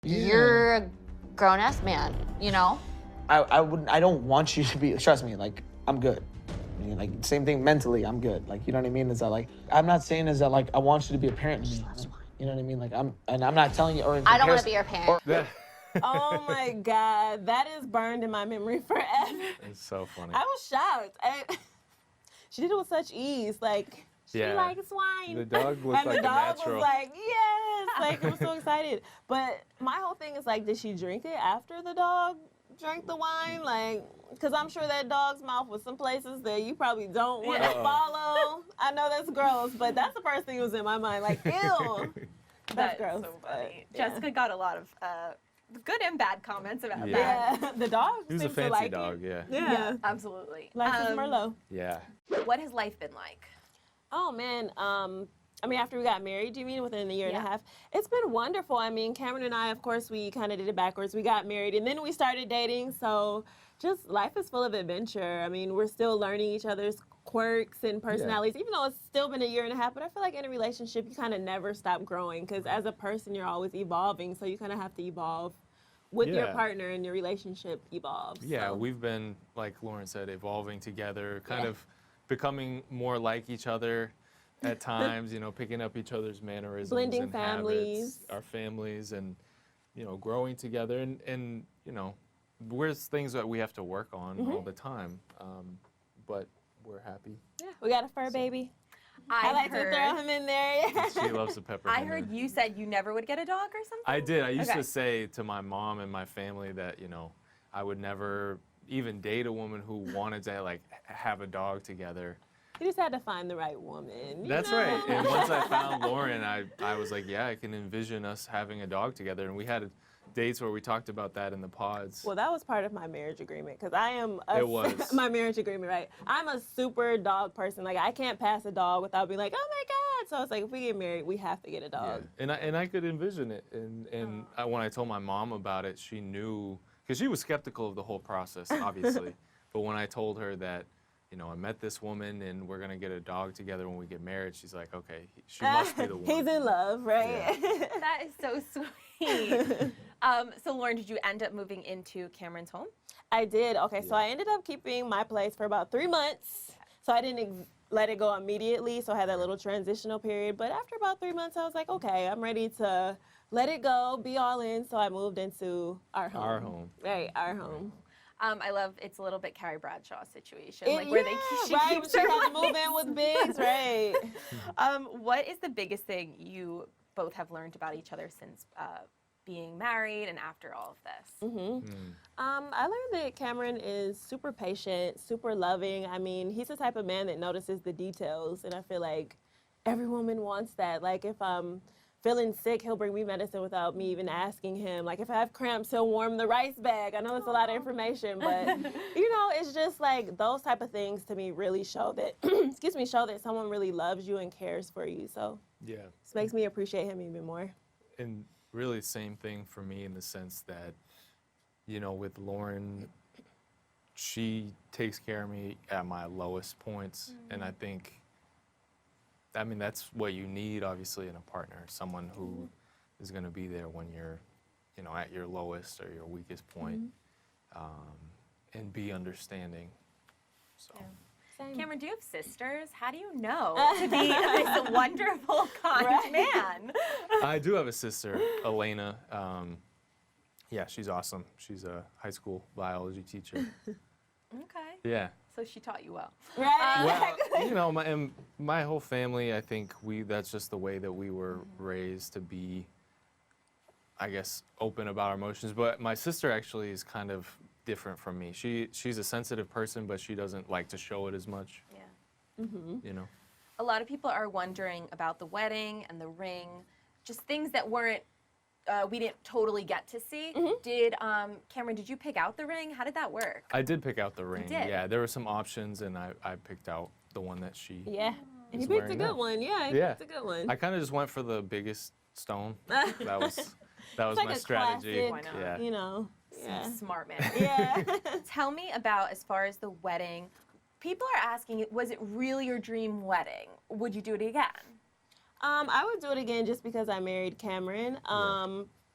You're a grown-ass man, you know? I don't want you to be, trust me, like, I'm good. I mean, like, same thing mentally, I'm good. Like, you know what I mean? Is that, like, I'm not saying is that, like, I want you to be a parent to me. You know what I mean? Like, I'm not telling you, or I don't want to be your parent. Oh my God, that is burned in my memory forever. It's so funny. I was shocked. She did it with such ease. Like, she likes wine. The dog looked and like the dog a natural. was like, yes. Like, it was so excited. But my whole thing is, like, did she drink it after the dog drank the wine? Like, because I'm sure that dog's mouth was some places that you probably don't want to follow. I know that's gross, but that's the first thing that was in my mind. Like, ew. That's gross. So funny. But, yeah. Jessica got a lot of good and bad comments about that. Yeah, the dog He was a seems to fancy like dog, it. yeah. Yeah. Absolutely. Life is Merlot. Yeah. What has life been like? Oh, man. I mean, after we got married, do you mean within a year and a Yeah. half? It's been wonderful. I mean, Cameron and I, of course, we kind of did it backwards. We got married, and then we started dating. So just life is full of adventure. I mean, we're still learning each other's quirks and personalities, even though it's still been a year and a half. But I feel like in a relationship, you kind of never stop growing because as a person, you're always evolving. So you kind of have to evolve with your partner, and your relationship evolves. Yeah, so. we've been, like Lauren said, evolving together, kind of becoming more like each other at times, you know, picking up each other's mannerisms Blending and families. habits, our families, and, you know, growing together. And you know, there's things that we have to work on all the time, but we're happy. Yeah, we got a fur baby. I like heard, to throw him in there. Yeah. She loves the pepper. I heard you said you never would get a dog or something? I did. I used Okay. to say to my mom and my family that, you know, I would never even date a woman who wanted to, like, have a dog together. You just had to find the right woman. That's know? right. And once I found Lauren, I was like, yeah, I can envision us having a dog together. And we had dates where we talked about that in the pods. Well, that was part of my marriage agreement because I am It was. my marriage agreement, right? I'm a super dog person. Like, I can't pass a dog without being like, oh my God. So it's like, if we get married, we have to get a dog. Yeah. And I could envision it. And when I told my mom about it, she knew, because she was skeptical of the whole process, obviously. But when I told her that, you know, I met this woman and we're going to get a dog together when we get married, she's like, okay, she must be the one. He's in love, right? Yeah. That is so sweet. So Lauren, did you end up moving into Cameron's home? I did. Okay, so I ended up keeping my place for about 3 months. So I didn't let it go immediately. So I had that little transitional period. But after about 3 months, I was like, okay, I'm ready to let it go, be all in. So I moved into our home. Our home. Right, our home. I love it's a little bit Carrie Bradshaw situation, like where she right, keeps she her had to legs. move in with Biggs, right? What is the biggest thing you both have learned about each other since being married and after all of this? I learned that Cameron is super patient, super loving. I mean, he's the type of man that notices the details, and I feel like every woman wants that. Like, if I'm feeling sick, he'll bring me medicine without me even asking him. Like, if I have cramps, he'll warm the rice bag. I know it's a lot of information, but, you know, it's just like those type of things to me really show that, show that someone really loves you and cares for you. So Yeah. this makes me appreciate him even more. And really same thing for me in the sense that, you know, with Lauren, she takes care of me at my lowest points. And I think, I mean, that's what you need, obviously, in a partner, someone who is going to be there when you're, you know, at your lowest or your weakest point, and be understanding. So. Same. Cameron, do you have sisters? How do you know to be this wonderful, kind man? I do have a sister, Elena. Yeah, she's awesome. She's a high school biology teacher. Okay. Yeah. So she taught you well. Right? Well, you know, my whole family, I think that's just the way that we were raised to be, I guess, open about our emotions. But my sister actually is kind of different from me. She's a sensitive person, but she doesn't like to show it as much. Yeah. You know. A lot of people are wondering about the wedding and the ring, just things that weren't we didn't totally get to see. Did Cameron, did you pick out the ring? How did that work? I did pick out the ring. You did? Yeah, there were some options, and I picked out the one that she. Yeah. is He picked a wearing good now. one. Yeah, he Yeah. picked a good one. I kind of just went for the biggest stone. That was It's like my a strategy. classic, Why not? Yeah. you know. Yeah. Smart man. Yeah. Tell me about, as far as the wedding, people are asking, was it really your dream wedding? Would you do it again? I would do it again just because I married Cameron.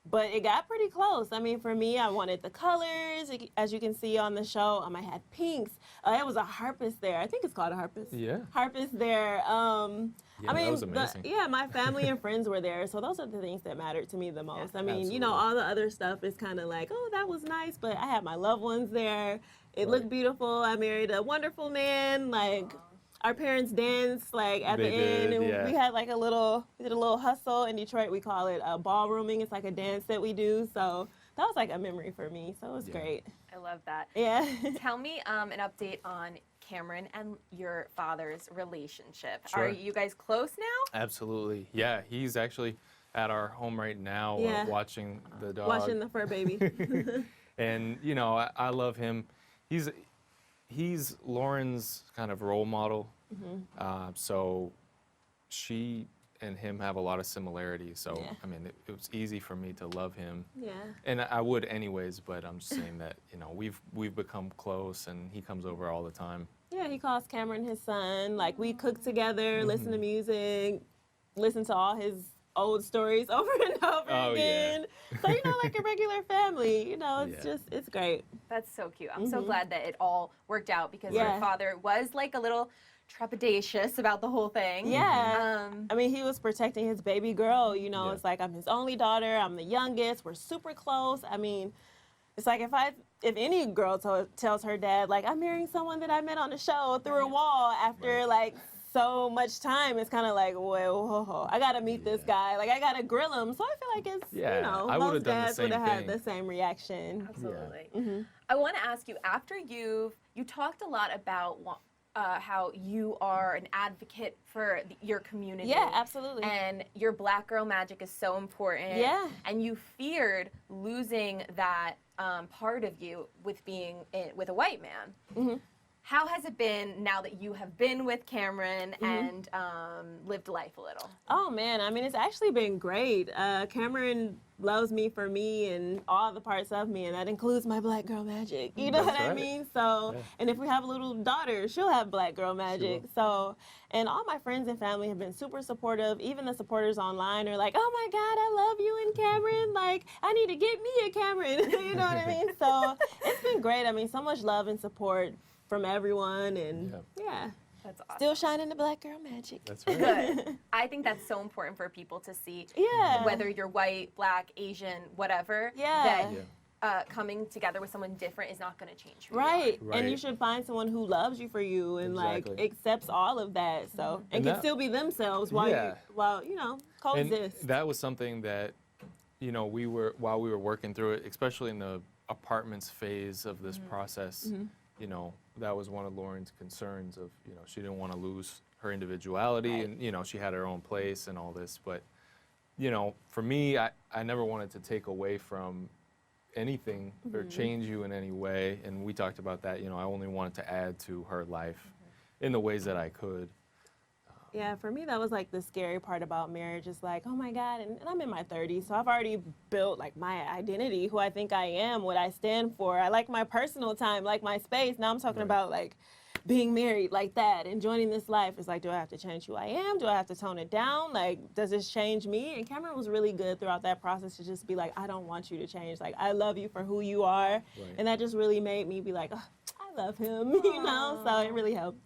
But it got pretty close. I mean, for me, I wanted the colors. As you can see on the show, I had pinks. It was a harpist there. I think it's called a harpist. Yeah. Harpist there. I mean, that was amazing. my family and friends were there. So those are the things that mattered to me the most. I mean, you know, absolutely. all the other stuff is kind of like, oh, that was nice. But I had my loved ones there. It looked beautiful. I married a wonderful man. Like, our parents danced like at the end, and we had like we did a little hustle in Detroit. We call it ballrooming. It's like a dance that we do. So that was like a memory for me. So it was great. I love that. Yeah. Tell me an update on Cameron and your father's relationship. Sure. Are you guys close now? Absolutely. Yeah, he's actually at our home right now watching the dog. Watching the fur baby. And, you know, I love him. He's Lauren's kind of role model. So she and him have a lot of similarities. So, I mean, it was easy for me to love him. Yeah. And I would anyways, but I'm just saying that, you know, we've become close and he comes over all the time. Yeah, he calls Cameron his son. Like, we cook together, listen to music, listen to all his old stories over and over again. So, you know, like a regular family, you know, it's great. That's so cute. I'm so glad that it all worked out because your father was like a little trepidatious about the whole thing. Yeah. I mean, he was protecting his baby girl. You know, it's like, I'm his only daughter. I'm the youngest. We're super close. I mean, it's like if any girl tells her dad, like, I'm marrying someone that I met on the show through a wall after like so much time, it's kind of like, well, I got to meet this guy. Like, I got to grill him. So I feel like it's, you know, I most done dads the would same have had thing. the same reaction. Absolutely. I want to ask you, after you talked a lot about how you are an advocate for your community. Yeah, absolutely. And your Black girl magic is so important. Yeah. And you feared losing that part of you with being with a white man. How has it been now that you have been with Cameron and lived life a little? Oh, man. I mean, it's actually been great. Cameron loves me for me and all the parts of me, and that includes my Black girl magic. You know what I mean? So, and if we have a little daughter, she'll have Black girl magic. So, and all my friends and family have been super supportive. Even the supporters online are like, oh my God, I love you and Cameron. Like, I need to get me a Cameron. You know what I mean? So it's been great. I mean, so much love and support from everyone, and That's awesome. still shining the Black girl magic. That's right. Good. I think that's so important for people to see. Yeah. Whether you're white, Black, Asian, whatever. Yeah. That coming together with someone different is not going to change who Right. you Right. And you should find someone who loves you for you and like accepts all of that. So and can still be themselves while you know, coexist. And that was something that, you know, while we were working through it, especially in the apartments phase of this process, you know, that was one of Lauren's concerns of, you know, she didn't want to lose her individuality and, you know, she had her own place and all this. But, you know, for me, I never wanted to take away from anything or change you in any way. And we talked about that, you know, I only wanted to add to her life in the ways that I could. Yeah, for me, that was like the scary part about marriage. Is like, oh my God, and I'm in my 30s, so I've already built like my identity, who I think I am, what I stand for. I like my personal time, like my space. Now I'm talking about like being married like that and joining this life. It's like, do I have to change who I am? Do I have to tone it down? Like, does this change me? And Cameron was really good throughout that process to just be like, I don't want you to change. Like, I love you for who you are. And that just really made me be like, oh, I love him, you know? So it really helped.